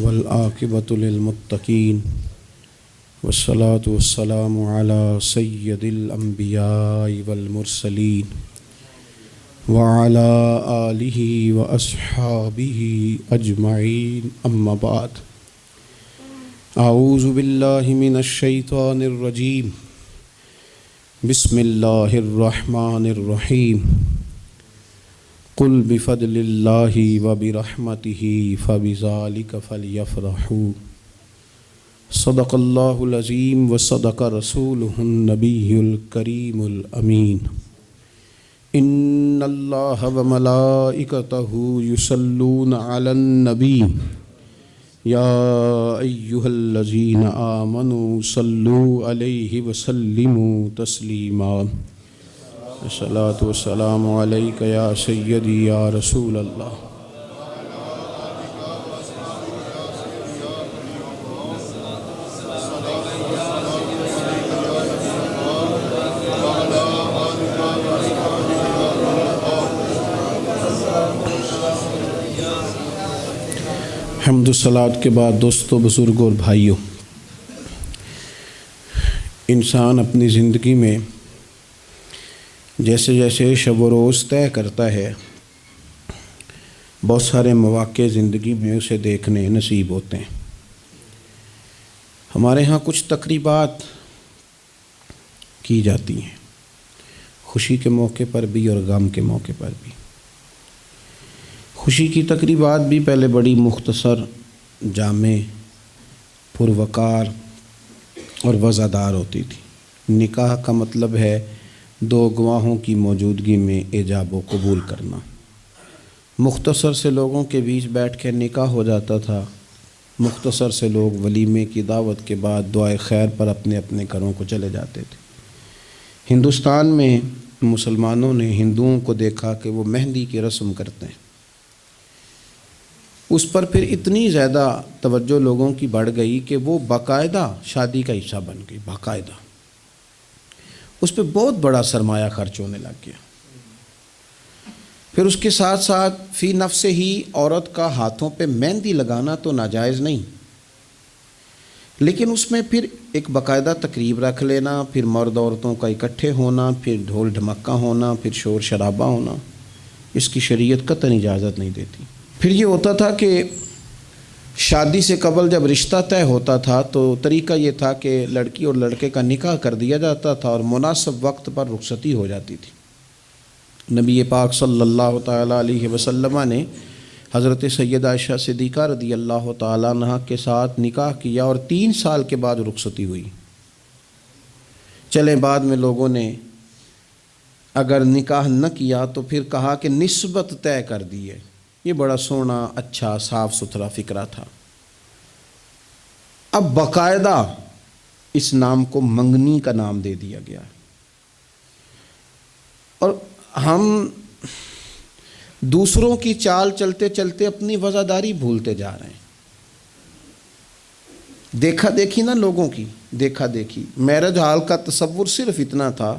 والعاقبۃ للمتقین والصلاة والسلام علی سید الانبیاء والمرسلین وعلی آلہ واصحابہ اجمعین اما بعد اعوذ باللہ من الشیطان الرجیم بسم اللہ الرحمن الرحیم قل بفضل اللہ وبرحمتہ فبذلک فلیفرحوا صدق اللہ العظیم وصدق رسولہ النبی الکریم الامین ان اللہ وملائکتہ یصلون علی النبی یا ایہا الذین آمنوا صلوا علیہ وسلموا تسلیما الصلاۃ والسلام علیک یا سیدی یا رسول اللہ حمد و صلوات کے بعد دوستو، بزرگوں اور بھائیوں، انسان اپنی زندگی میں جیسے جیسے شب و روز طے کرتا ہے، بہت سارے مواقع زندگی میں اسے دیکھنے نصیب ہوتے ہیں۔ ہمارے ہاں کچھ تقریبات کی جاتی ہیں، خوشی کے موقع پر بھی اور غم کے موقع پر بھی۔ خوشی کی تقریبات بھی پہلے بڑی مختصر، جامع، پروقار اور وزادار ہوتی تھی۔ نکاح کا مطلب ہے دو گواہوں کی موجودگی میں ایجاب و قبول کرنا۔ مختصر سے لوگوں کے بیچ بیٹھ کے نکاح ہو جاتا تھا، مختصر سے لوگ ولیمے کی دعوت کے بعد دعائے خیر پر اپنے اپنے گھروں کو چلے جاتے تھے۔ ہندوستان میں مسلمانوں نے ہندوؤں کو دیکھا کہ وہ مہندی کی رسم کرتے ہیں، اس پر پھر اتنی زیادہ توجہ لوگوں کی بڑھ گئی کہ وہ باقاعدہ شادی کا حصہ بن گئی، باقاعدہ اس پہ بہت بڑا سرمایہ خرچ ہونے لگ گیا۔ پھر اس کے ساتھ ساتھ فی نفس ہی عورت کا ہاتھوں پہ مہندی لگانا تو ناجائز نہیں، لیکن اس میں پھر ایک باقاعدہ تقریب رکھ لینا، پھر مرد عورتوں کا اکٹھے ہونا، پھر ڈھول ڈھمکا ہونا، پھر شور شرابہ ہونا، اس کی شریعت قطعاً اجازت نہیں دیتی۔ پھر یہ ہوتا تھا کہ شادی سے قبل جب رشتہ طے ہوتا تھا تو طریقہ یہ تھا کہ لڑکی اور لڑکے کا نکاح کر دیا جاتا تھا اور مناسب وقت پر رخصتی ہو جاتی تھی۔ نبی پاک صلی اللہ تعالیٰ علیہ وسلم نے حضرت سیدہ عائشہ صدیقہ رضی اللہ تعالیٰ عنہ کے ساتھ نکاح کیا اور 3 سال کے بعد رخصتی ہوئی۔ چلیں بعد میں لوگوں نے اگر نکاح نہ کیا تو پھر کہا کہ نسبت طے کر دی ہے۔ یہ بڑا سونا، اچھا، صاف ستھرا فکرہ تھا۔ اب باقاعدہ اس نام کو منگنی کا نام دے دیا گیا، اور ہم دوسروں کی چال چلتے چلتے اپنی وفاداری بھولتے جا رہے ہیں۔ دیکھا دیکھی نا لوگوں کی، دیکھا دیکھی۔ میرج ہال کا تصور صرف اتنا تھا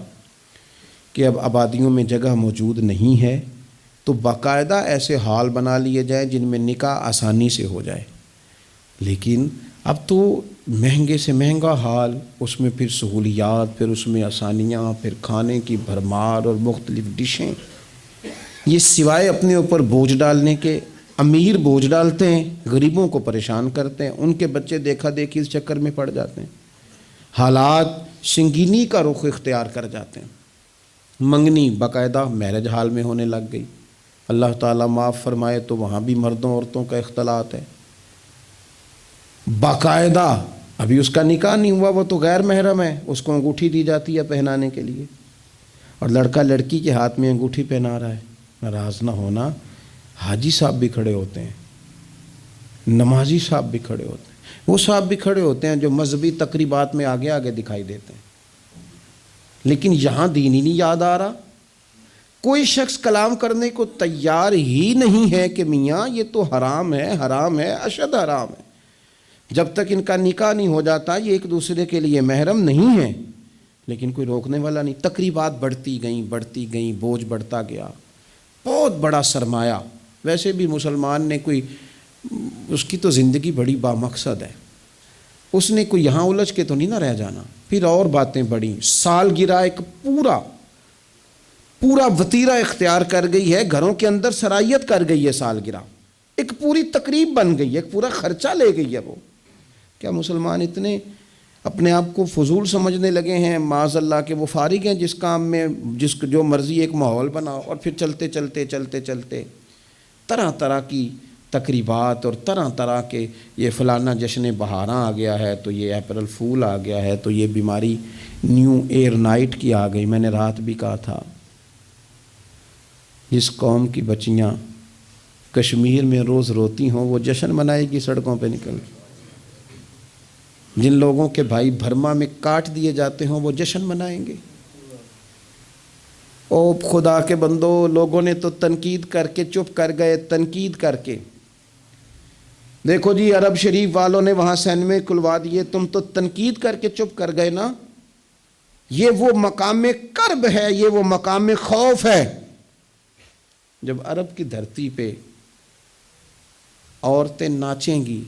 کہ اب آبادیوں میں جگہ موجود نہیں ہے تو باقاعدہ ایسے ہال بنا لیے جائیں جن میں نکاح آسانی سے ہو جائے، لیکن اب تو مہنگے سے مہنگا ہال، اس میں پھر سہولیات، پھر اس میں آسانیاں، پھر کھانے کی بھرمار اور مختلف ڈشیں، یہ سوائے اپنے اوپر بوجھ ڈالنے کے، امیر بوجھ ڈالتے ہیں، غریبوں کو پریشان کرتے ہیں، ان کے بچے دیکھا دیکھی اس چکر میں پڑ جاتے ہیں، حالات سنگینی کا رخ اختیار کر جاتے ہیں۔ منگنی باقاعدہ میرج ہال میں ہونے لگ گئی۔ اللہ تعالیٰ معاف فرمائے تو وہاں بھی مردوں عورتوں کا اختلاط ہے باقاعدہ۔ ابھی اس کا نکاح نہیں ہوا، وہ تو غیر محرم ہے، اس کو انگوٹھی دی جاتی ہے پہنانے کے لیے، اور لڑکا لڑکی کے ہاتھ میں انگوٹھی پہنا رہا ہے۔ ناراض نہ ہونا، حاجی صاحب بھی کھڑے ہوتے ہیں، نمازی صاحب بھی کھڑے ہوتے ہیں، وہ صاحب بھی کھڑے ہوتے ہیں جو مذہبی تقریبات میں آگے آگے دکھائی دیتے ہیں، لیکن یہاں دین ہی نہیں یاد آ رہا۔ کوئی شخص کلام کرنے کو تیار ہی نہیں ہے کہ میاں یہ تو حرام ہے، حرام ہے، اشد حرام ہے۔ جب تک ان کا نکاح نہیں ہو جاتا یہ ایک دوسرے کے لیے محرم نہیں ہیں، لیکن کوئی روکنے والا نہیں۔ تقریبات بڑھتی گئیں، بوجھ بڑھتا گیا، بہت بڑا سرمایہ۔ ویسے بھی مسلمان نے کوئی اس کی تو زندگی بڑی بامقصد ہے، اس نے کوئی یہاں الجھ کے تو نہیں نہ رہ جانا۔ پھر اور باتیں بڑی، سالگرہ ایک پورا وتیرہ اختیار کر گئی ہے، گھروں کے اندر سرائیت کر گئی ہے سالگرہ، ایک پوری تقریب بن گئی ہے، ایک پورا خرچہ لے گئی ہے وہ۔ کیا مسلمان اتنے اپنے آپ کو فضول سمجھنے لگے ہیں معاذ اللہ کہ وہ فارغ ہیں جس کام میں جو مرضی ایک ماحول بناؤ، اور پھر چلتے طرح طرح کی تقریبات اور طرح طرح کے، یہ فلانا جشن بہاراں آ گیا ہے، تو یہ اپریل فول آ گیا ہے، تو یہ بیماری نیو ایئر نائٹ کی آ گئی۔ میں نے رات بھی کہا تھا، جس قوم کی بچیاں کشمیر میں روز روتی ہوں وہ جشن منائے گی سڑکوں پہ نکل کے؟ جن لوگوں کے بھائی برما میں کاٹ دیے جاتے ہوں وہ جشن منائیں گے؟ او خدا کے بندو، لوگوں نے تو تنقید کر کے چپ کر گئے، تنقید کر کے۔ دیکھو جی، عرب شریف والوں نے وہاں سینمے کھلوا دیے، تم تو تنقید کر کے چپ کر گئے نا۔ یہ وہ مقام کرب ہے، یہ وہ مقام خوف ہے۔ جب عرب کی دھرتی پہ عورتیں ناچیں گی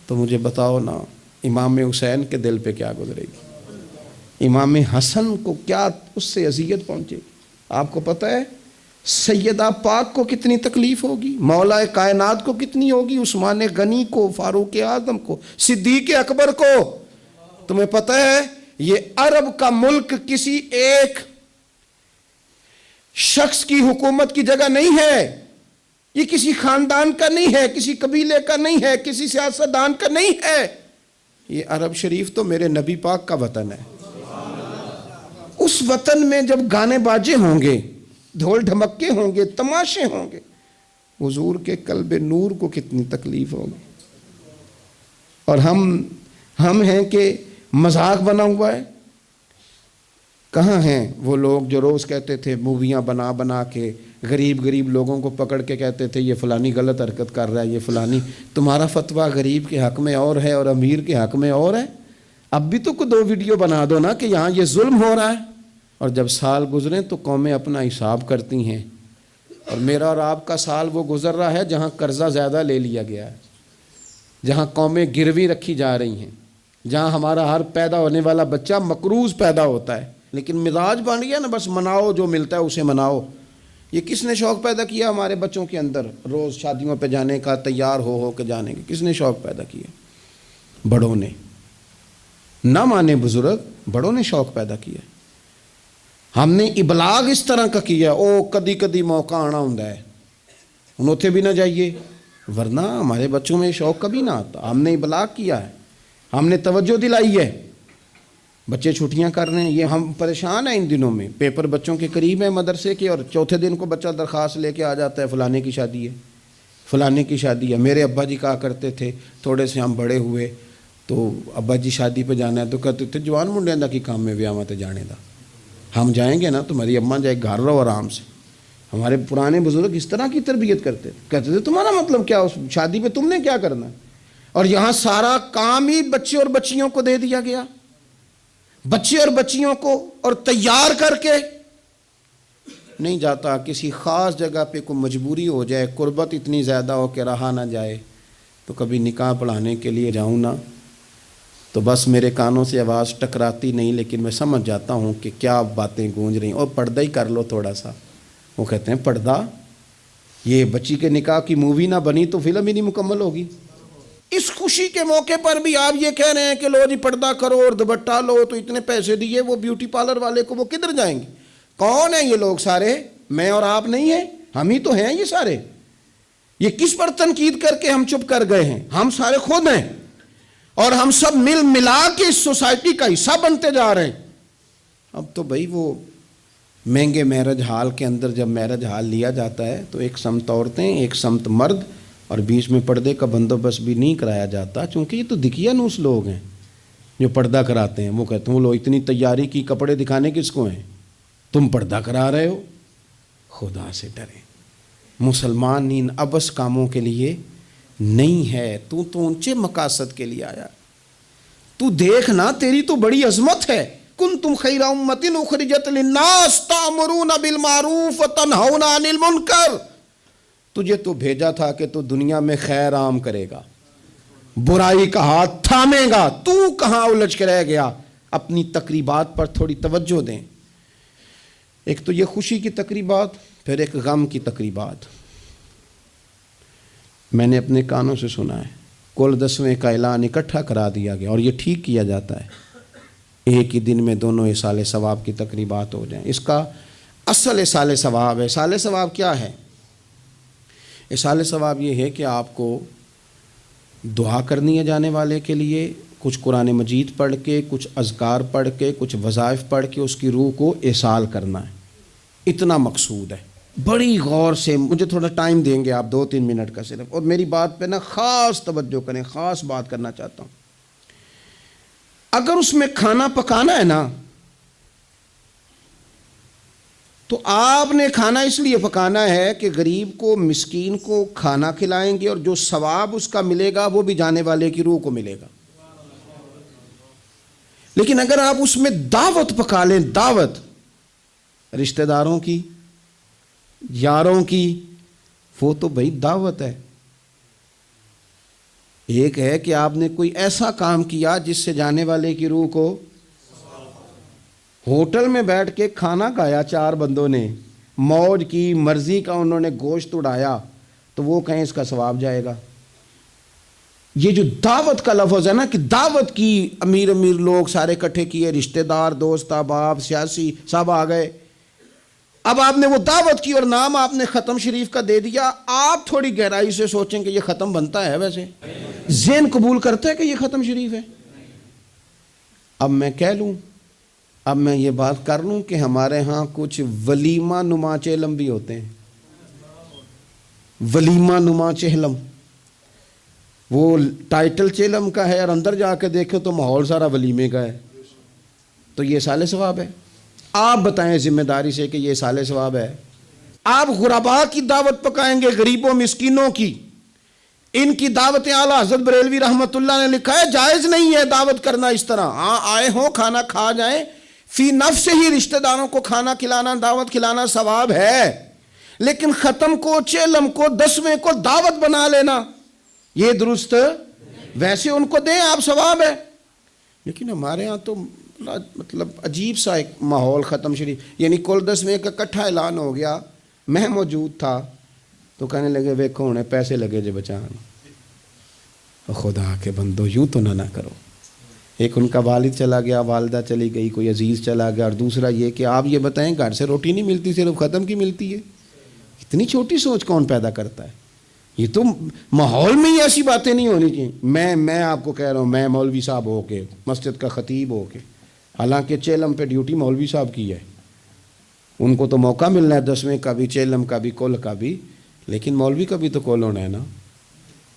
تو مجھے بتاؤ نا، امام حسین کے دل پہ کیا گزرے گی؟ امام حسن کو کیا اس سے اذیت پہنچے گی؟ آپ کو پتہ ہے سیدہ پاک کو کتنی تکلیف ہوگی، مولا کائنات کو کتنی ہوگی، عثمان غنی کو، فاروق اعظم کو، صدیق اکبر کو۔ تمہیں پتہ ہے یہ عرب کا ملک کسی ایک شخص کی حکومت کی جگہ نہیں ہے، یہ کسی خاندان کا نہیں ہے، کسی قبیلے کا نہیں ہے، کسی سیاستدان کا نہیں ہے، یہ عرب شریف تو میرے نبی پاک کا وطن ہے۔ اس وطن میں جب گانے باجے ہوں گے، ڈھول ڈھمکے ہوں گے، تماشے ہوں گے، حضور کے قلب نور کو کتنی تکلیف ہوگی۔ اور ہم ہیں کہ مذاق بنا ہوا ہے۔ کہاں ہیں وہ لوگ جو روز کہتے تھے موویاں بنا کے غریب لوگوں کو پکڑ کے کہتے تھے یہ فلانی غلط حرکت کر رہا ہے، یہ فلانی، تمہارا فتویٰ غریب کے حق میں اور ہے اور امیر کے حق میں اور ہے۔ اب بھی تو کوئی 2 ویڈیو بنا دو نا کہ یہاں یہ ظلم ہو رہا ہے۔ اور جب سال گزریں تو قومیں اپنا حساب کرتی ہیں، اور میرا اور آپ کا سال وہ گزر رہا ہے جہاں قرضہ زیادہ لے لیا گیا ہے، جہاں قومیں گروی رکھی جا رہی ہیں، جہاں ہمارا ہر پیدا ہونے والا بچہ مقروض پیدا ہوتا ہے، لیکن مزاج بن گیا نا، بس مناؤ، جو ملتا ہے اسے مناؤ۔ یہ کس نے شوق پیدا کیا ہمارے بچوں کے اندر روز شادیوں پہ جانے کا، تیار ہو کے جانے کا؟ کس نے شوق پیدا کیا؟ بڑوں نے۔ نہ مانے بزرگ، بڑوں نے شوق پیدا کیا۔ ہم نے ابلاغ اس طرح کا کیا، او کدی موقع آنا ہوں ہے، ان اتھے بھی نہ جائیے، ورنہ ہمارے بچوں میں شوق کبھی نہ آتا۔ ہم نے ابلاغ کیا ہے، ہم نے توجہ دلائی ہے۔ بچے چھٹیاں کر رہے ہیں، یہ ہم پریشان ہیں ان دنوں میں، پیپر بچوں کے قریب ہیں مدرسے کے، اور چوتھے دن کو بچہ درخواست لے کے آ جاتا ہے فلانے کی شادی ہے، فلانے کی شادی ہے۔ میرے ابا جی کہا کرتے تھے، تھوڑے سے ہم بڑے ہوئے تو ابا جی شادی پہ جانا ہے تو کہتے تھے جوان منڈے دا کی کام میں ویاواں تے جانے دا، ہم جائیں گے نا، تمہاری اماں جائے گھر رہو آرام سے۔ ہمارے پرانے بزرگ اس طرح کی تربیت کرتے تھے، کہتے تھے تمہارا مطلب کیا، اس شادی پہ تم نے کیا کرنا ہے؟ اور یہاں سارا کام ہی بچے اور بچیوں کو دے دیا گیا، بچے اور بچیوں کو، اور تیار کر کے نہیں جاتا۔ کسی خاص جگہ پہ کوئی مجبوری ہو جائے، قربت اتنی زیادہ ہو کہ رہا نہ جائے، تو کبھی نکاح پڑھانے کے لیے جاؤں نا تو بس میرے کانوں سے آواز ٹکراتی نہیں، لیکن میں سمجھ جاتا ہوں کہ کیا باتیں گونج رہی ہیں۔ اور پردہ ہی کر لو تھوڑا سا، وہ کہتے ہیں پردہ، یہ بچی کے نکاح کی مووی نہ بنی تو فلم ہی نہیں مکمل ہوگی۔ اس خوشی کے موقع پر بھی آپ یہ کہہ رہے ہیں کہ لو جی پردہ کرو اور دوپٹہ لو، تو اتنے پیسے دیے وہ بیوٹی پارلر والے کو، وہ کدھر جائیں گے؟ کون ہیں یہ لوگ سارے؟ میں اور آپ نہیں ہیں، ہم ہی تو ہیں یہ سارے۔ یہ کس پر تنقید کر کے ہم چپ کر گئے ہیں؟ ہم سارے خود ہیں، اور ہم سب مل ملا کے اس سوسائٹی کا حصہ بنتے جا رہے ہیں۔ اب تو بھائی وہ مہنگے میرج ہال کے اندر جب میرج ہال لیا جاتا ہے تو ایک سمت عورتیں، ایک سمت مرد، اور بیچ میں پردے کا بندوبست بھی نہیں کرایا جاتا، چونکہ یہ تو دکھیانوس لوگ ہیں جو پردہ کراتے ہیں۔ وہ کہتے ہیں وہ لو اتنی تیاری کی، کپڑے دکھانے کس کو ہیں؟ تم پردہ کرا رہے ہو۔ خدا سے ڈریں، مسلمان ان ابس کاموں کے لیے نہیں ہے، تو اونچے مقاصد کے لیے آیا۔ تو دیکھنا، تیری تو بڑی عظمت ہے۔ کنتم خیر امۃ اخرجت للناس تأمرون بالمعروف وتنہون عن المنکر۔ تجھے تو بھیجا تھا کہ تو دنیا میں خیر عام کرے گا، برائی کا ہاتھ تھامے گا، تو کہاں الجھ کے رہ گیا؟ اپنی تقریبات پر تھوڑی توجہ دیں۔ ایک تو یہ خوشی کی تقریبات، پھر ایک غم کی تقریبات۔ میں نے اپنے کانوں سے سنا ہے کل 10ویں کا اعلان اکٹھا کرا دیا گیا، اور یہ ٹھیک کیا جاتا ہے، ایک ہی دن میں دونوں ایصال ثواب کی تقریبات ہو جائیں۔ اس کا اصل ایصال ثواب ہے۔ ایصال ثواب کیا ہے؟ ایصال ثواب یہ ہے کہ آپ کو دعا کرنی ہے جانے والے کے لیے، کچھ قرآن مجید پڑھ کے، کچھ اذکار پڑھ کے، کچھ وظائف پڑھ کے اس کی روح کو ایصال کرنا ہے، اتنا مقصود ہے۔ بڑی غور سے، مجھے تھوڑا ٹائم دیں گے آپ 2-3 منٹ کا صرف، اور میری بات پہ نا خاص توجہ کریں، خاص بات کرنا چاہتا ہوں۔ اگر اس میں کھانا پکانا ہے نا، تو آپ نے کھانا اس لیے پکانا ہے کہ غریب کو، مسکین کو کھانا کھلائیں گے، اور جو ثواب اس کا ملے گا وہ بھی جانے والے کی روح کو ملے گا۔ لیکن اگر آپ اس میں دعوت پکا لیں، دعوت رشتہ داروں کی، یاروں کی، وہ تو بھائی دعوت ہے۔ ایک ہے کہ آپ نے کوئی ایسا کام کیا جس سے جانے والے کی روح کو، ہوٹل میں بیٹھ کے کھانا کھایا 4 بندوں نے، موج کی، مرضی کا انہوں نے گوشت اڑایا، تو وہ کہیں اس کا ثواب جائے گا؟ یہ جو دعوت کا لفظ ہے نا، کہ دعوت کی، امیر لوگ سارے اکٹھے کیے، رشتہ دار، دوست احباب، سیاسی سب آ گئے، اب آپ نے وہ دعوت کی اور نام آپ نے ختم شریف کا دے دیا۔ آپ تھوڑی گہرائی سے سوچیں کہ یہ ختم بنتا ہے؟ ویسے ذہن قبول کرتا ہے کہ یہ ختم شریف ہے؟ اب میں کہہ لوں، اب میں یہ بات کر لوں کہ ہمارے ہاں کچھ ولیمہ نما چہلم بھی ہوتے ہیں، ولیمہ نما چہلم، وہ ٹائٹل چہلم کا ہے اور اندر جا کے دیکھو تو ماحول سارا ولیمے کا ہے، تو یہ ایصال ثواب ہے؟ آپ بتائیں ذمہ داری سے کہ یہ ایصال ثواب ہے؟ آپ غرباء کی دعوت پکائیں گے، غریبوں مسکینوں کی، ان کی دعوتیں اعلیٰ حضرت بریلوی رحمۃ اللہ نے لکھا ہے جائز نہیں ہے دعوت کرنا اس طرح۔ ہاں آئے ہوں کھانا کھا جائیں، فی نفس سے ہی رشتہ داروں کو کھانا کھلانا، دعوت کھلانا ثواب ہے، لیکن ختم کو، چہلم کو، 10ویں کو دعوت بنا لینا یہ درست؟ ویسے ان کو دیں آپ، ثواب ہے۔ لیکن ہمارے ہاں تو مطلب عجیب سا ایک ماحول ختم شریف، یعنی کل 10ویں کا اکٹھا اعلان ہو گیا، میں موجود تھا، تو کہنے لگے ویکھو ہونے پیسے لگے جے بچان۔ خدا کے بندو یوں تو نہ کرو۔ ایک ان کا والد چلا گیا، والدہ چلی گئی، کوئی عزیز چلا گیا، اور دوسرا یہ کہ آپ یہ بتائیں گھر سے روٹی نہیں ملتی، صرف ختم کی ملتی ہے۔ اتنی چھوٹی سوچ کون پیدا کرتا ہے؟ یہ تو ماحول میں ہی ایسی باتیں نہیں ہونی چاہیے۔ میں آپ کو کہہ رہا ہوں، میں مولوی صاحب ہو کے، مسجد کا خطیب ہو کے، حالانکہ چہلم پہ ڈیوٹی مولوی صاحب کی ہے، ان کو تو موقع ملنا ہے 10ویں کا بھی، چہلم کا بھی، کل کا بھی، لیکن مولوی کا بھی تو کول ہونا ہے نا،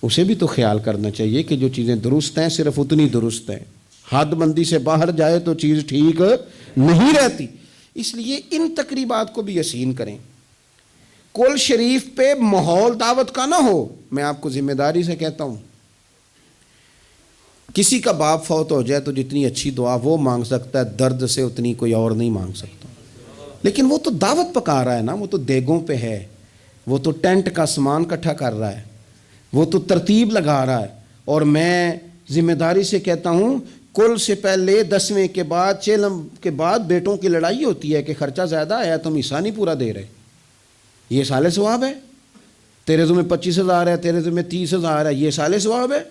اسے بھی تو خیال کرنا چاہیے کہ جو چیزیں درست ہیں صرف اتنی درست ہیں، حد بندی سے باہر جائے تو چیز ٹھیک نہیں رہتی۔ اس لیے ان تقریبات کو بھی یقین کریں۔ کل شریف پہ ماحول دعوت کا نہ ہو۔ میں آپ کو ذمہ داری سے کہتا ہوں، کسی کا باپ فوت ہو جائے تو جتنی اچھی دعا وہ مانگ سکتا ہے، درد سے اتنی کوئی اور نہیں مانگ سکتا، لیکن وہ تو دعوت پکا رہا ہے نا، وہ تو دیگوں پہ ہے، وہ تو ٹینٹ کا سامان اکٹھا کر رہا ہے، وہ تو ترتیب لگا رہا ہے۔ اور میں ذمہ داری سے کہتا ہوں، کل سے پہلے 10ویں کے بعد، چہلم کے بعد بیٹوں کی لڑائی ہوتی ہے کہ خرچہ زیادہ ہے، تم حصہ نہیں پورا دے رہے، یہ ایصال ثواب ہے؟ تیرے ذمہ 25,000 ہے، تیرے ذمہ 30,000 ہے، یہ ایصال ثواب ہے؟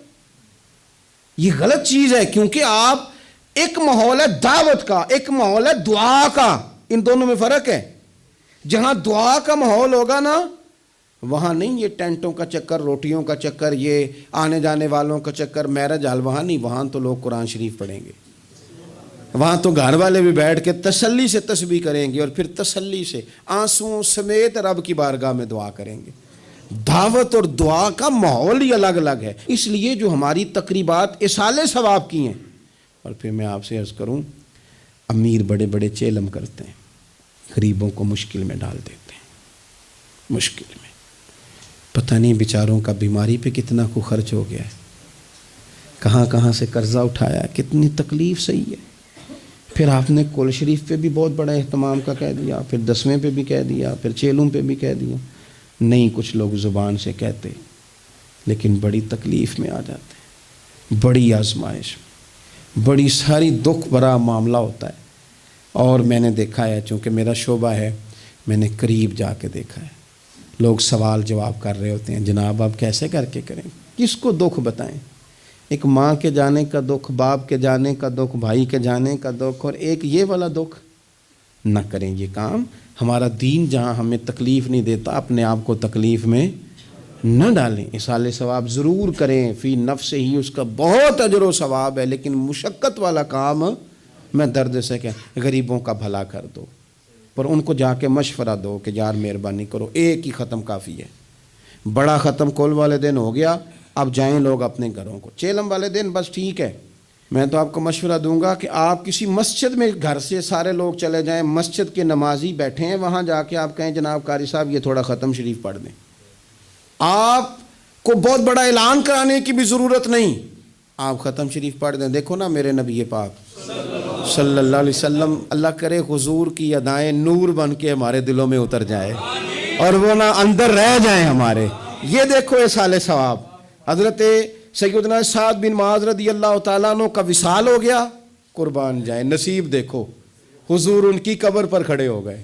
یہ غلط چیز ہے، کیونکہ آپ، ایک ماحول ہے دعوت کا، ایک ماحول ہے دعا کا، ان دونوں میں فرق ہے۔ جہاں دعا کا ماحول ہوگا نا، وہاں نہیں یہ ٹینٹوں کا چکر، روٹیوں کا چکر، یہ آنے جانے والوں کا چکر، میرج حال، وہاں نہیں، وہاں تو لوگ قرآن شریف پڑھیں گے، وہاں تو گھر والے بھی بیٹھ کے تسلی سے تسبیح کریں گے، اور پھر تسلی سے آنسوؤں سمیت رب کی بارگاہ میں دعا کریں گے۔ دعوت اور دعا کا ماحول ہی الگ الگ ہے۔ اس لیے جو ہماری تقریبات ایصال ثواب کی ہیں، اور پھر میں آپ سے عرض کروں، امیر بڑے بڑے چہلم کرتے ہیں، غریبوں کو مشکل میں ڈال دیتے ہیں، مشکل میں، پتہ نہیں بیچاروں کا بیماری پہ کتنا کو خرچ ہو گیا ہے، کہاں کہاں سے قرضہ اٹھایا ہے، کتنی تکلیف صحیح ہے۔ پھر آپ نے کل شریف پہ بھی بہت بڑا اہتمام کا کہہ دیا، پھر 10ویں پہ بھی کہہ دیا، پھر چہلم پہ بھی کہہ دیا۔ نہیں کچھ لوگ زبان سے کہتے لیکن بڑی تکلیف میں آ جاتے ہیں، بڑی آزمائش، بڑی ساری دکھ بھرا معاملہ ہوتا ہے۔ اور میں نے دیکھا ہے، چونکہ میرا شعبہ ہے، میں نے قریب جا کے دیکھا ہے، لوگ سوال جواب کر رہے ہوتے ہیں، جناب آپ کیسے کر کے کریں، کس کو دکھ بتائیں؟ ایک ماں کے جانے کا دکھ، باپ کے جانے کا دکھ، بھائی کے جانے کا دکھ، اور ایک یہ والا دکھ۔ نہ کریں یہ کام۔ ہمارا دین جہاں ہمیں تکلیف نہیں دیتا، اپنے آپ کو تکلیف میں نہ ڈالیں۔ اصالِ ثواب ضرور کریں، فی نفس ہی اس کا بہت اجر و ثواب ہے، لیکن مشقت والا کام میں درد سے کہ غریبوں کا بھلا کر دو، پر ان کو جا کے مشورہ دو کہ یار مہربانی کرو، ایک ہی ختم کافی ہے، بڑا ختم کل والے دن ہو گیا، اب جائیں لوگ اپنے گھروں کو، چیلم والے دن بس ٹھیک ہے۔ میں تو آپ کو مشورہ دوں گا کہ آپ کسی مسجد میں گھر سے سارے لوگ چلے جائیں، مسجد کے نمازی بیٹھے ہیں، وہاں جا کے آپ کہیں جناب قاری صاحب یہ تھوڑا ختم شریف پڑھ دیں۔ آپ کو بہت بڑا اعلان کرانے کی بھی ضرورت نہیں، آپ ختم شریف پڑھ دیں۔ دیکھو نا میرے نبی پاک صلی اللہ علیہ وسلم، اللہ کرے حضور کی ادائیں نور بن کے ہمارے دلوں میں اتر جائے اور وہ نہ اندر رہ جائیں ہمارے۔ یہ دیکھو اصالِ ثواب۔ حضرت سیدنا سعد بن معاذ رضی اللہ تعالیٰ عنہ کا وصال ہو گیا، قربان جائیں، نصیب دیکھو، حضور ان کی قبر پر کھڑے ہو گئے۔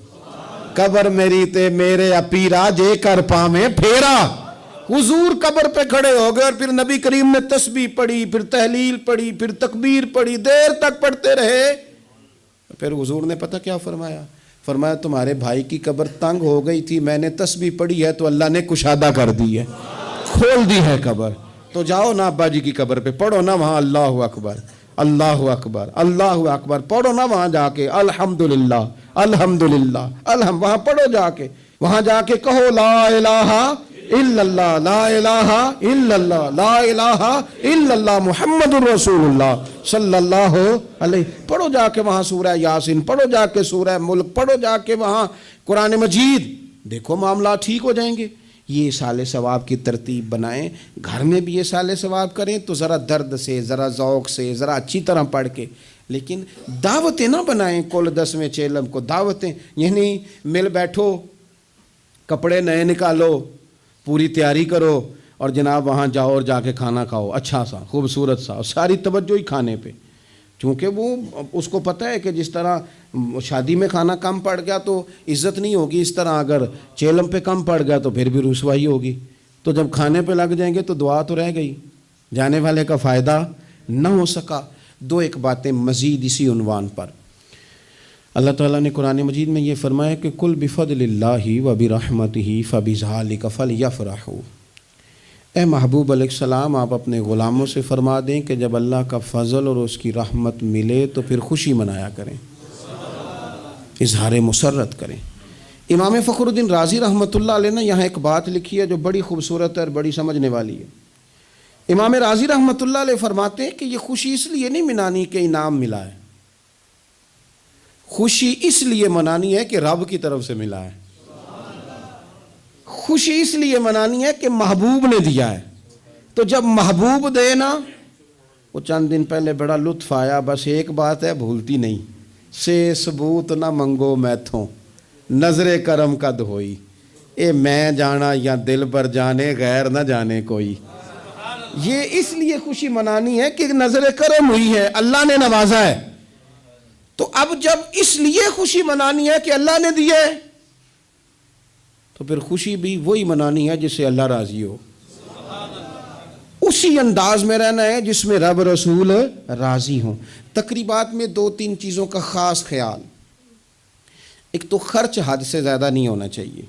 قبر میری تے میرے اپیرا جے کر پامیں پھیرا، حضور قبر پہ کھڑے ہو گئے، اور پھر نبی کریم نے تسبیح پڑھی، پھر تحلیل پڑھی، پھر تکبیر پڑھی، دیر تک پڑھتے رہے۔ پھر حضور نے پتہ کیا فرمایا؟ فرمایا تمہارے بھائی کی قبر تنگ ہو گئی تھی، میں نے تسبیح پڑھی ہے تو اللہ نے کشادہ کر دی ہے، کھول دی ہے قبر، تو جاؤ نا ابا جی کی قبر پہ پڑھو نا وہاں اللہ اکبر اللہ اکبر اللہ اکبر، پڑھو نا وہاں جا کے الحمدللہ الحمدللہ وہاں پڑھو جا کے، وہاں جا کے کہو لا الہ الا اللہ لا الہ الا اللہ لا الہ الا اللہ محمد الرسول اللہ صلی اللہ علیہ، پڑھو جا کے وہاں سورہ یاسین، پڑھو جا کے سورہ ملک، پڑھو جا کے وہاں قرآن مجید، دیکھو معاملات ٹھیک ہو جائیں گے۔ یہ اصالِ ثواب کی ترتیب بنائیں، گھر میں بھی اصالِ ثواب کریں تو ذرا درد سے، ذرا ذوق سے، ذرا اچھی طرح پڑھ کے، لیکن دعوتیں نہ بنائیں کل 10ویں چیلم کو، دعوتیں یعنی مل بیٹھو، کپڑے نئے نکالو، پوری تیاری کرو، اور جناب وہاں جاؤ اور جا کے کھانا کھاؤ اچھا سا خوبصورت سا، اور ساری توجہ ہی کھانے پہ، چونکہ وہ اس کو پتہ ہے کہ جس طرح شادی میں کھانا کم پڑ گیا تو عزت نہیں ہوگی، اس طرح اگر چیلم پہ کم پڑ گیا تو پھر بھی رسوائی ہوگی، تو جب کھانے پہ لگ جائیں گے تو دعا تو رہ گئی، جانے والے کا فائدہ نہ ہو سکا۔ دو ایک باتیں مزید اسی عنوان پر، اللہ تعالیٰ نے قرآن مجید میں یہ فرمایا کہ کل بفضل اللہ و برحمتہ فبذالک فلیفرحوا، اے محبوب علیہ السلام آپ اپنے غلاموں سے فرما دیں کہ جب اللہ کا فضل اور اس کی رحمت ملے تو پھر خوشی منایا کریں، اظہار مسرت کریں۔ امام فخر الدین رازی رحمۃ اللہ علیہ نے یہاں ایک بات لکھی ہے جو بڑی خوبصورت ہے اور بڑی سمجھنے والی ہے۔ امام رازی رحمۃ اللہ علیہ فرماتے ہیں کہ یہ خوشی اس لیے نہیں منانی کہ انعام ملا ہے، خوشی اس لیے منانی ہے کہ رب کی طرف سے ملا ہے، خوشی اس لیے منانی ہے کہ محبوب نے دیا ہے، تو جب محبوب دے نا، وہ چند دن پہلے بڑا لطف آیا، بس ایک بات ہے بھولتی نہیں، سے ثبوت نہ منگو میتھوں نظر کرم کا دہوئی، اے میں جانا یا دل پر جانے غیر نہ جانے کوئی۔ یہ اس لیے خوشی منانی ہے کہ نظر کرم ہوئی ہے، اللہ نے نوازا ہے، تو اب جب اس لیے خوشی منانی ہے کہ اللہ نے دیے تو پھر خوشی بھی وہی منانی ہے جس سے اللہ راضی ہو، اسی انداز میں رہنا ہے جس میں رب رسول راضی ہوں۔ تقریبات میں 2-3 چیزوں کا خاص خیال، ایک تو خرچ حد سے زیادہ نہیں ہونا چاہیے،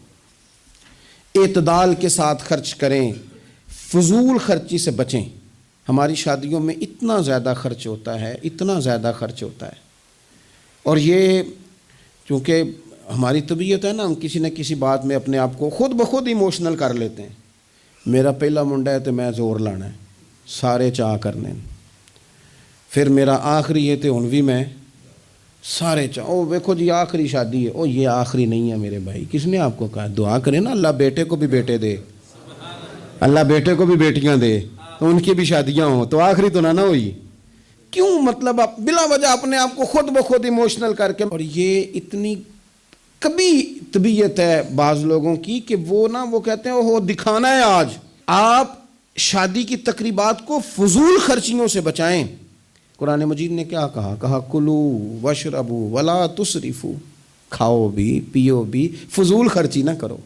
اعتدال کے ساتھ خرچ کریں، فضول خرچی سے بچیں۔ ہماری شادیوں میں اتنا زیادہ خرچ ہوتا ہے، اتنا زیادہ خرچ ہوتا ہے، اور یہ چونکہ ہماری طبیعت ہے نا، ہم کسی نہ کسی بات میں اپنے آپ کو خود بخود ایموشنل کر لیتے ہیں۔ میرا پہلا منڈا ہے تو میں زور لانا ہے، سارے چاہ کرنے، پھر میرا آخری ہے تو ہن بھی میں سارے چاہ، او دیکھو جی آخری شادی ہے، او یہ آخری نہیں ہے میرے بھائی، کس نے آپ کو کہا؟ دعا کریں نا اللہ بیٹے کو بھی بیٹے دے، اللہ بیٹے کو بھی بیٹیاں دے، تو ان کی بھی شادیاں ہوں، تو آخری تو نہ ہوئی۔ کیوں؟ مطلب آپ بلا وجہ اپنے آپ کو خود بخود ایموشنل کر کے، اور یہ اتنی کبھی طبیعت ہے بعض لوگوں کی کہ وہ کہتے ہیں وہ دکھانا ہے آج. آپ شادی کی تقریبات کو فضول خرچیوں سے بچائیں. قرآن مجید نے کیا کہا کلو وشربو ولا تسرفو، کھاؤ بھی پیو بھی، فضول خرچی نہ کرو،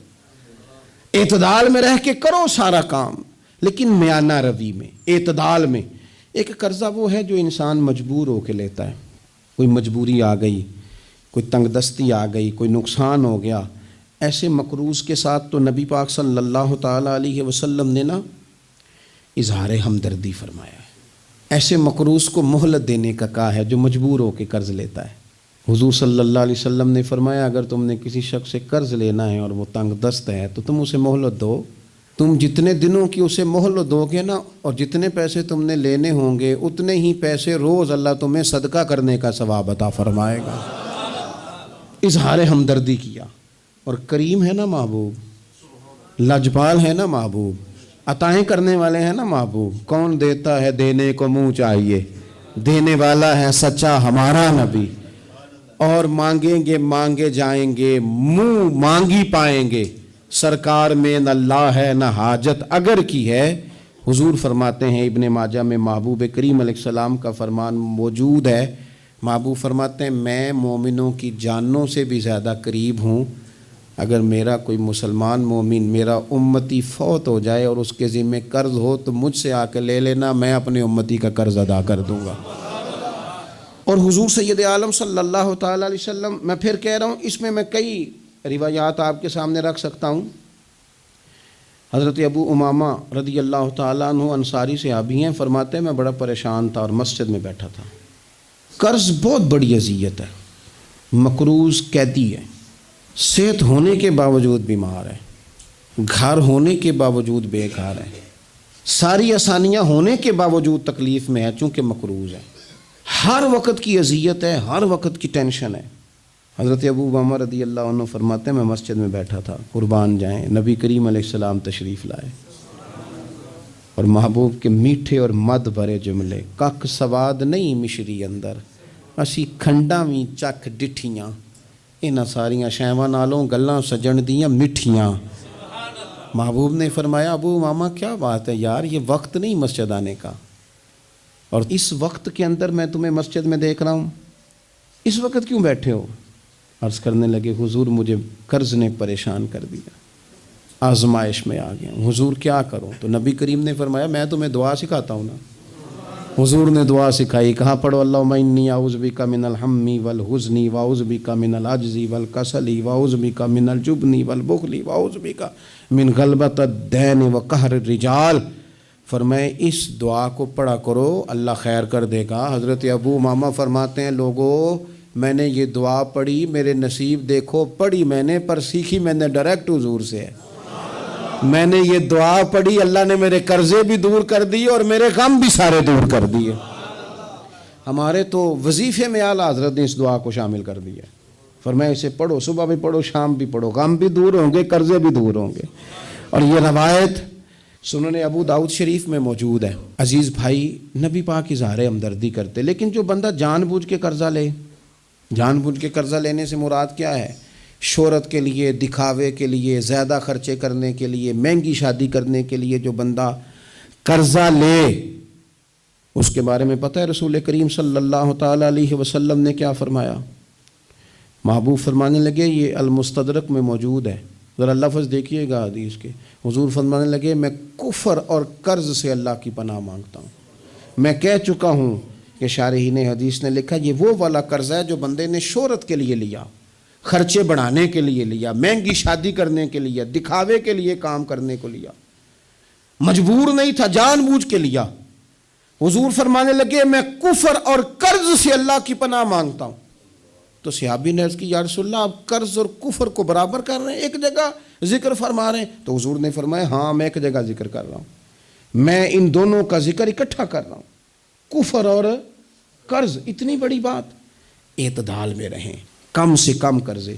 اعتدال میں رہ کے کرو سارا کام، لیکن میانہ روی میں، اعتدال میں. ایک قرضہ وہ ہے جو انسان مجبور ہو کے لیتا ہے. کوئی مجبوری آ گئی، کوئی تنگ دستی آ گئی، کوئی نقصان ہو گیا، ایسے مقروض کے ساتھ تو نبی پاک صلی اللہ تعالیٰ علیہ وسلم نے نا اظہار ہمدردی فرمایا ہے. ایسے مقروض کو مہلت دینے کا کہا ہے جو مجبور ہو کے قرض لیتا ہے. حضور صلی اللہ علیہ وسلم نے فرمایا اگر تم نے کسی شخص سے قرض لینا ہے اور وہ تنگ دست ہے تو تم اسے مہلت دو. تم جتنے دنوں کی اسے مہلت دو گے نا، اور جتنے پیسے تم نے لینے ہوں گے اتنے ہی پیسے روز اللہ تمہیں صدقہ کرنے کا ثواب عطا فرمائے گا. اظہار ہمدردی کیا. اور کریم ہے نا محبوب، لاجپال ہے نا محبوب، عطائیں کرنے والے ہیں نا محبوب. کون دیتا ہے دینے کو منہ چاہیے، دینے والا ہے سچا ہمارا نبی. اور مانگیں گے مانگے جائیں گے، منہ مانگی پائیں گے. سرکار میں نہ اللہ ہے نہ حاجت اگر کی ہے. حضور فرماتے ہیں ابن ماجہ میں محبوب کریم علیہ السلام کا فرمان موجود ہے. محبوب فرماتے ہیں میں مومنوں کی جانوں سے بھی زیادہ قریب ہوں. اگر میرا کوئی مسلمان مومن میرا امتی فوت ہو جائے اور اس کے ذمہ قرض ہو تو مجھ سے آ کے لے لینا، میں اپنے امتی کا قرض ادا کر دوں گا. اور حضور سید عالم صلی اللہ تعالیٰ علیہ وسلم، میں پھر کہہ رہا ہوں اس میں کئی روایات آپ کے سامنے رکھ سکتا ہوں. حضرت ابو امامہ رضی اللہ تعالیٰ عنہ انصاری صحابی ہیں، فرماتے ہیں میں بڑا پریشان تھا اور مسجد میں بیٹھا تھا. قرض بہت بڑی اذیت ہے. مقروض قیدی ہے، صحت ہونے کے باوجود بیمار ہے، گھر ہونے کے باوجود بے گھر ہے، ساری آسانیاں ہونے کے باوجود تکلیف میں ہے چونکہ مقروض ہے. ہر وقت کی اذیت ہے، ہر وقت کی ٹینشن ہے. حضرت ابو امامہ رضی اللہ عنہ فرماتے ہیں میں مسجد میں بیٹھا تھا، قربان جائیں نبی کریم علیہ السلام تشریف لائے اور محبوب کے میٹھے اور مد بھرے جملے، کک سواد نہیں مشری اندر اسی کھنڈاں وی چک ڈٹھیاں، انہاں ساریاں شیواں نالوں گلاں سجن دیاں مٹھیاں. محبوب نے فرمایا ابو امامہ کیا بات ہے یار، یہ وقت نہیں مسجد آنے کا، اور اس وقت کے اندر میں تمہیں مسجد میں دیکھ رہا ہوں، اس وقت کیوں بیٹھے ہو؟ عرض کرنے لگے حضور مجھے قرض نے پریشان کر دیا، آزمائش میں آ گیا ہوں، حضور کیا کروں؟ تو نبی کریم نے فرمایا میں تمہیں دعا سکھاتا ہوں نا. حضور نے دعا سکھائی، کہاں پڑھو اللہم انی اعوذ بک من الہم والحزن واعوذ بک من العجز والکسل واعوذ بک من الجبن والبخل واعوذ بک من غلبۃ الدین وقہر الرجال. فرمائے اس دعا کو پڑھا کرو اللہ خیر کر دے گا. حضرت ابو امامہ فرماتے ہیں لوگوں میں نے یہ دعا پڑھی، میرے نصیب دیکھو پڑھی میں نے پر سیکھی میں نے ڈائریکٹ حضور سے ہے. میں نے یہ دعا پڑھی، اللہ نے میرے قرضے بھی دور کر دیے اور میرے غم بھی سارے دور کر دیے. ہمارے تو وظیفے میں اعلیٰ حضرت نے اس دعا کو شامل کر دیا. فرمایا اسے پڑھو، صبح بھی پڑھو شام بھی پڑھو، غم بھی دور ہوں گے قرضے بھی دور ہوں گے. اور یہ روایت سنن ابو داؤد شریف میں موجود ہے. عزیز بھائی نبی پاک اظہار ہمدردی کرتے، لیکن جو بندہ جان بوجھ کے قرضہ لے، جان بوجھ کے قرضہ لینے سے مراد کیا ہے؟ شہرت کے لیے، دکھاوے کے لیے، زیادہ خرچے کرنے کے لیے، مہنگی شادی کرنے کے لیے جو بندہ قرضہ لے اس کے بارے میں پتہ ہے رسول کریم صلی اللہ تعالیٰ علیہ وسلم نے کیا فرمایا؟ محبوب فرمانے لگے یہ المستدرک میں موجود ہے، ذرا لفظ دیکھیے گا حدیث کے. حضور فرمانے لگے میں کفر اور قرض سے اللہ کی پناہ مانگتا ہوں. میں کہہ چکا ہوں کہ شارحین حدیث نے لکھا یہ وہ والا قرض ہے جو بندے نے شہرت کے لیے لیا، خرچے بڑھانے کے لیے لیا، مہنگی شادی کرنے کے لیے، دکھاوے کے لیے کام کرنے کو لیا، مجبور نہیں تھا جان بوجھ کے لیا. حضور فرمانے لگے میں کفر اور قرض سے اللہ کی پناہ مانگتا ہوں. تو صحابی نے عرض کی یا رسول اللہ آپ قرض اور کفر کو برابر کر رہے ہیں، ایک جگہ ذکر فرما رہے ہیں؟ تو حضور نے فرمایا ہاں میں ایک جگہ ذکر کر رہا ہوں، میں ان دونوں کا ذکر اکٹھا کر رہا ہوں، کفر اور قرض. اتنی بڑی بات، اعتدال میں رہیں، کم سے کم قرضے.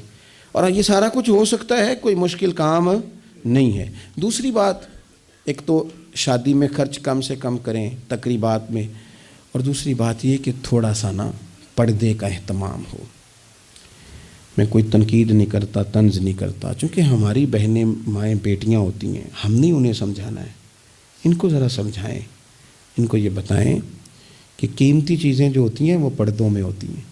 اور یہ سارا کچھ ہو سکتا ہے، کوئی مشکل کام نہیں ہے. دوسری بات، ایک تو شادی میں خرچ کم سے کم کریں تقریبات میں، اور دوسری بات یہ کہ تھوڑا سا نا پردے کا اہتمام ہو. میں کوئی تنقید نہیں کرتا، طنز نہیں کرتا، چونکہ ہماری بہنیں مائیں بیٹیاں ہوتی ہیں، ہم نہیں انہیں سمجھانا ہے، ان کو ذرا سمجھائیں، ان کو یہ بتائیں کہ قیمتی چیزیں جو ہوتی ہیں وہ پردوں میں ہوتی ہیں۔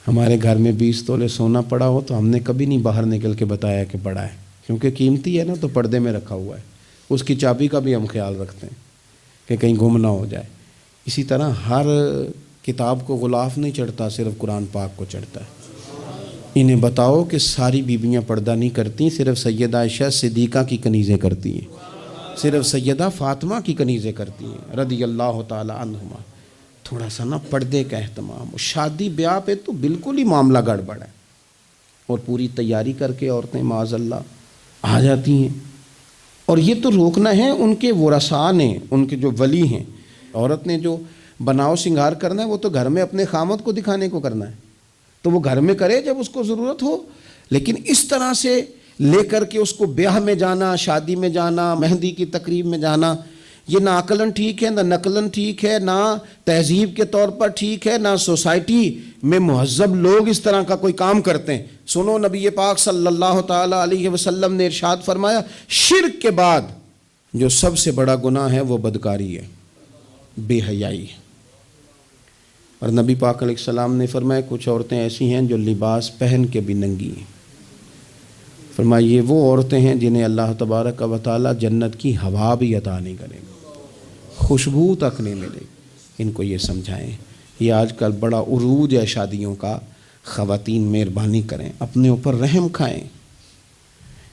ہمارے گھر میں 20 تولے سونا پڑا ہو تو ہم نے کبھی نہیں باہر نکل کے بتایا کہ پڑا ہے، کیونکہ قیمتی ہے نا، تو پردے میں رکھا ہوا ہے، اس کی چابی کا بھی ہم خیال رکھتے ہیں کہ کہیں گم نہ ہو جائے۔ اسی طرح ہر کتاب کو غلاف نہیں چڑھتا، صرف قرآن پاک کو چڑھتا ہے۔ انہیں بتاؤ کہ ساری بیویاں پردہ نہیں کرتی، صرف سیدہ عائشہ صدیقہ کی کنیزیں کرتی ہیں، صرف سیدہ فاطمہ کی کنیزیں کرتی ہیں رضی اللہ تعالی عنہما۔ تھوڑا سا نا پردے کا اہتمام، شادی بیاہ پہ تو بالکل ہی معاملہ گڑبڑ ہے، اور پوری تیاری کر کے عورتیں معاذ اللہ آ جاتی ہیں، اور یہ تو روکنا ہے ان کے ورثاء نے، ان کے جو ولی ہیں۔ عورت نے جو بناؤ سنگار کرنا ہے وہ تو گھر میں اپنے خامد کو دکھانے کو کرنا ہے، تو وہ گھر میں کرے جب اس کو ضرورت ہو، لیکن اس طرح سے لے کر کے اس کو بیاہ میں جانا، شادی میں جانا، مہندی کی تقریب میں جانا، یہ نہ عقلاً ٹھیک ہے، نہ نقلاً ٹھیک ہے، نہ تہذیب کے طور پر ٹھیک ہے، نہ سوسائٹی میں مہذب لوگ اس طرح کا کوئی کام کرتے ہیں۔ سنو، نبی پاک صلی اللہ تعالیٰ علیہ وسلم نے ارشاد فرمایا، شرک کے بعد جو سب سے بڑا گناہ ہے وہ بدکاری ہے، بے حیائی ہے۔ اور نبی پاک علیہ السلام نے فرمایا کچھ عورتیں ایسی ہیں جو لباس پہن کے بھی ننگی ہیں۔ فرمایا یہ وہ عورتیں ہیں جنہیں اللہ تبارک و تعالی جنت کی ہوا بھی عطا نہیں کرے گا، خوشبو تک نہیں ملے گی۔ ان کو یہ سمجھائیں۔ یہ آج کل بڑا عروج ہے شادیوں کا، خواتین مہربانی کریں، اپنے اوپر رحم کھائیں،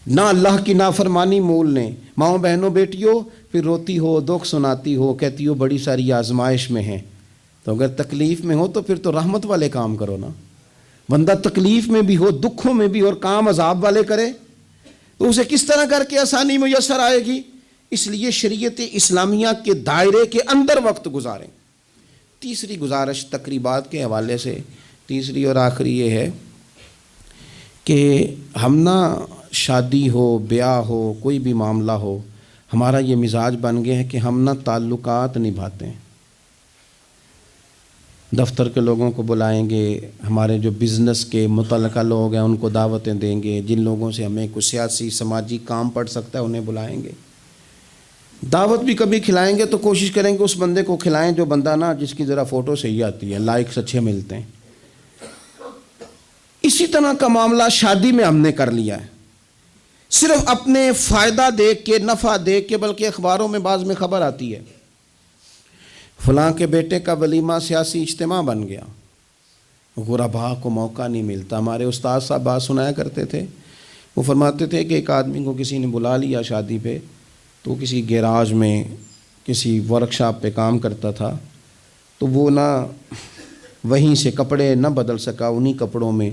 نہ اللہ کی نافرمانی مول لیں۔ ماؤں بہنوں بیٹیوں، پھر روتی ہو، دکھ سناتی ہو، کہتی ہو بڑی ساری آزمائش میں ہیں، تو اگر تکلیف میں ہو تو پھر تو رحمت والے کام کرو نا۔ بندہ تکلیف میں بھی ہو، دکھوں میں بھی، اور کام عذاب والے کرے تو اسے کس طرح کر کے آسانی میسر آئے گی؟ اس لیے شریعت اسلامیہ کے دائرے کے اندر وقت گزاریں۔ تیسری گزارش تقریبات کے حوالے سے، تیسری اور آخری یہ ہے کہ ہم نہ شادی ہو، بیاہ ہو، کوئی بھی معاملہ ہو، ہمارا یہ مزاج بن گیا ہے کہ ہم نہ تعلقات نبھاتے ہیں۔ دفتر کے لوگوں کو بلائیں گے، ہمارے جو بزنس کے متعلقہ لوگ ہیں ان کو دعوتیں دیں گے، جن لوگوں سے ہمیں کوئی سیاسی سماجی کام پڑ سکتا ہے انہیں بلائیں گے۔ دعوت بھی کبھی کھلائیں گے تو کوشش کریں گے اس بندے کو کھلائیں جو بندہ نا جس کی ذرا فوٹو صحیح آتی ہے، لائکس اچھے ملتے ہیں۔ اسی طرح کا معاملہ شادی میں ہم نے کر لیا ہے، صرف اپنے فائدہ دیکھ کے، نفع دیکھ کے، بلکہ اخباروں میں بعض میں خبر آتی ہے فلاں کے بیٹے کا ولیمہ سیاسی اجتماع بن گیا، غرباء کو موقع نہیں ملتا۔ ہمارے استاد صاحب بات سنایا کرتے تھے، وہ فرماتے تھے کہ ایک آدمی کو کسی نے بلا لیا شادی پہ، تو کسی گیراج میں کسی ورکشاپ پہ کام کرتا تھا، تو وہ نہ وہیں سے کپڑے نہ بدل سکا، انہی کپڑوں میں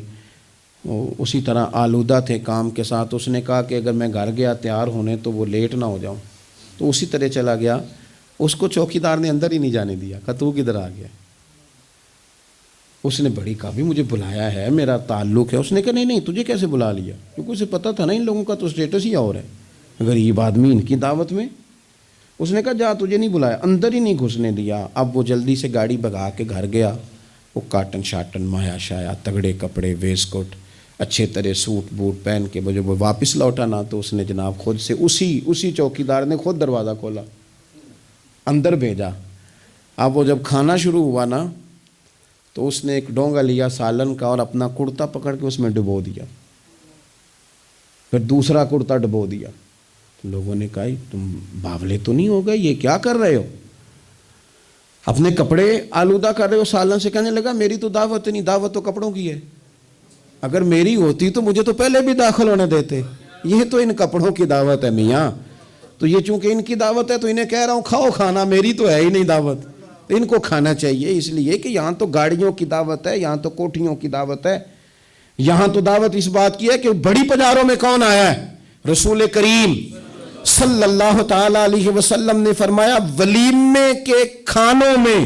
وہ اسی طرح آلودہ تھے کام کے ساتھ۔ اس نے کہا کہ اگر میں گھر گیا تیار ہونے تو وہ لیٹ نہ ہو جاؤں، تو اسی طرح چلا گیا۔ اس کو چوکیدار نے اندر ہی نہیں جانے دیا، کہا تو کدھر آ گیا؟ اس نے بڑی کہا بھی مجھے بلایا ہے، میرا تعلق ہے۔ اس نے کہا نہیں نہیں، تجھے کیسے بلا لیا؟ کیونکہ اسے پتہ تھا نا ان لوگوں کا تو اسٹیٹس ہی اور ہے، غریب آدمی ان کی دعوت میں۔ اس نے کہا جا، تجھے نہیں بلایا، اندر ہی نہیں گھسنے دیا۔ اب وہ جلدی سے گاڑی بھگا کے گھر گیا، وہ کاٹن شاٹن مایا شایا تگڑے کپڑے، ویسٹ کوٹ، اچھے طرح سوٹ بوٹ پہن کے جب وہ واپس لوٹا نا تو اس نے جناب خود سے اسی چوکیدار نے خود دروازہ کھولا، اندر بھیجا۔ اب وہ جب کھانا شروع ہوا نا تو اس نے ایک ڈونگا لیا سالن کا اور اپنا کرتا پکڑ کے اس میں ڈبو دیا، پھر دوسرا کرتا ڈبو دیا۔ لوگوں نے کہا تم باولے تو نہیں ہو گئے، یہ کیا کر رہے ہو؟ اپنے کپڑے آلودہ کر رہے ہو سالن سے۔ کہنے لگا میری تو دعوت نہیں، دعوت تو کپڑوں کی ہے، اگر میری ہوتی تو مجھے تو پہلے بھی داخل ہونے دیتے، یہ تو ان کپڑوں کی دعوت ہے میاں، تو یہ چونکہ ان کی دعوت ہے تو انہیں کہہ رہا ہوں کھاؤ کھانا، میری تو ہے ہی نہیں دعوت، ان کو کھانا چاہیے۔ اس لیے کہ یہاں تو گاڑیوں کی دعوت ہے، یہاں تو کوٹھیوں کی دعوت ہے، یہاں تو دعوت اس بات کی ہے کہ بڑی پجاروں میں کون آیا ہے؟ رسول کریم صلی اللہ تعالی علیہ وسلم نے فرمایا ولیمے کے کھانوں میں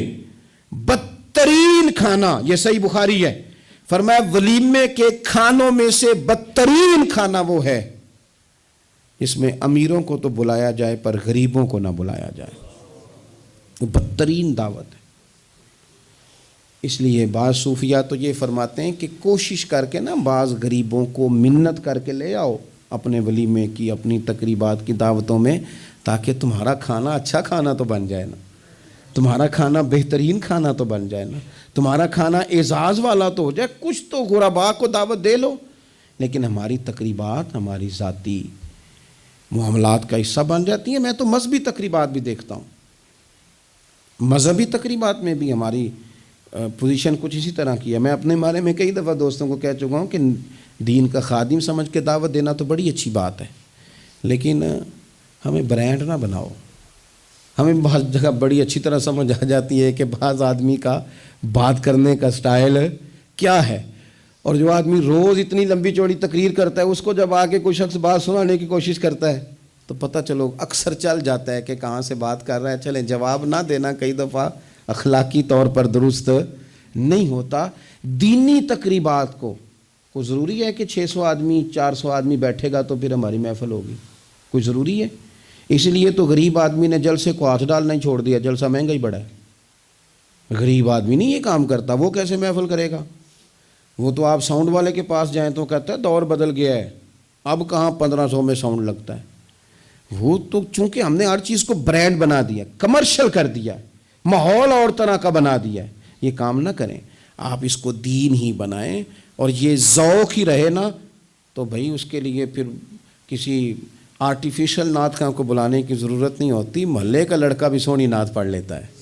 بدترین کھانا، یہ صحیح بخاری ہے، فرمایا ولیمے کے کھانوں میں سے بدترین کھانا وہ ہے اس میں امیروں کو تو بلایا جائے پر غریبوں کو نہ بلایا جائے، وہ بدترین دعوت ہے۔ اس لیے بعض صوفیہ تو یہ فرماتے ہیں کہ کوشش کر کے نا بعض غریبوں کو منت کر کے لے آؤ اپنے ولیمے کی، اپنی تقریبات کی دعوتوں میں، تاکہ تمہارا کھانا اچھا کھانا تو بن جائے نا، تمہارا کھانا بہترین کھانا تو بن جائے نا، تمہارا کھانا اعزاز والا تو ہو جائے، کچھ تو غرباء کو دعوت دے لو۔ لیکن ہماری تقریبات ہماری ذاتی معاملات کا حصہ بن جاتی ہیں۔ میں تو مذہبی تقریبات بھی دیکھتا ہوں، مذہبی تقریبات میں بھی ہماری پوزیشن کچھ اسی طرح کی ہے۔ میں اپنے بارے میں کئی دفعہ دوستوں کو کہہ چکا ہوں کہ دین کا خادم سمجھ کے دعوت دینا تو بڑی اچھی بات ہے، لیکن ہمیں برانڈ نہ بناؤ۔ ہمیں بعض جگہ بڑی اچھی طرح سمجھ آ جاتی ہے کہ بعض آدمی کا بات کرنے کا سٹائل کیا ہے، اور جو آدمی روز اتنی لمبی چوڑی تقریر کرتا ہے، اس کو جب آ کے کوئی شخص بات سنانے کی کوشش کرتا ہے تو پتہ چلو اکثر چل جاتا ہے کہ کہاں سے بات کر رہا ہے۔ چلیں، جواب نہ دینا کئی دفعہ اخلاقی طور پر درست نہیں ہوتا۔ دینی تقریبات کو کوئی ضروری ہے کہ 600 آدمی 400 آدمی بیٹھے گا تو پھر ہماری محفل ہوگی؟ کوئی ضروری ہے؟ اس لیے تو غریب آدمی نے جلسے کو ہاتھ ڈالنا ہی چھوڑ دیا، جلسہ مہنگا ہی بڑا ہے۔ غریب آدمی نہیں یہ کام کرتا، وہ کیسے محفل کرے گا؟ وہ تو آپ ساؤنڈ والے کے پاس جائیں تو کہتا ہے دور بدل گیا ہے، اب کہاں 1500 میں ساؤنڈ لگتا ہے۔ وہ تو چونکہ ہم نے ہر چیز کو برانڈ بنا دیا، کمرشل کر دیا، ماحول اور طرح کا بنا دیا ہے۔ یہ کام نہ کریں، آپ اس کو دین ہی بنائیں، اور یہ ذوق ہی رہے نا تو بھائی اس کے لیے پھر کسی آرٹیفیشل نعت خواں کو بلانے کی ضرورت نہیں ہوتی۔ محلے کا لڑکا بھی سونی نعت پڑھ لیتا ہے،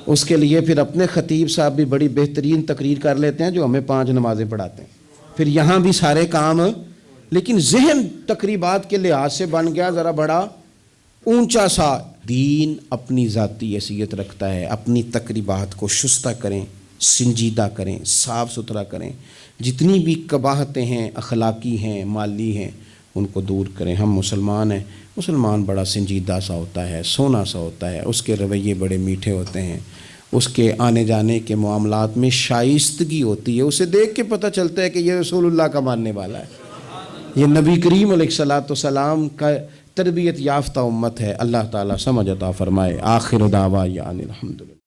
اس کے لیے پھر اپنے خطیب صاحب بھی بڑی بہترین تقریر کر لیتے ہیں جو ہمیں 5 نمازیں پڑھاتے ہیں، پھر یہاں بھی سارے کام۔ لیکن ذہن تقریبات کے لحاظ سے بن گیا ذرا بڑا اونچا سا۔ دین اپنی ذاتی حیثیت رکھتا ہے، اپنی تقریبات کو شستہ کریں، سنجیدہ کریں، صاف ستھرا کریں، جتنی بھی قباحتیں ہیں، اخلاقی ہیں، مالی ہیں، ان کو دور کریں۔ ہم مسلمان ہیں، مسلمان بڑا سنجیدہ سا ہوتا ہے، سونا سا ہوتا ہے، اس کے رویے بڑے میٹھے ہوتے ہیں، اس کے آنے جانے کے معاملات میں شائستگی ہوتی ہے، اسے دیکھ کے پتہ چلتا ہے کہ یہ رسول اللہ کا ماننے والا ہے، یہ نبی کریم علیہ الصلوۃ والسلام کا تربیت یافتہ امت ہے۔ اللہ تعالیٰ سمجھ عطا فرمائے۔ آخر دعوانا الحمدللہ۔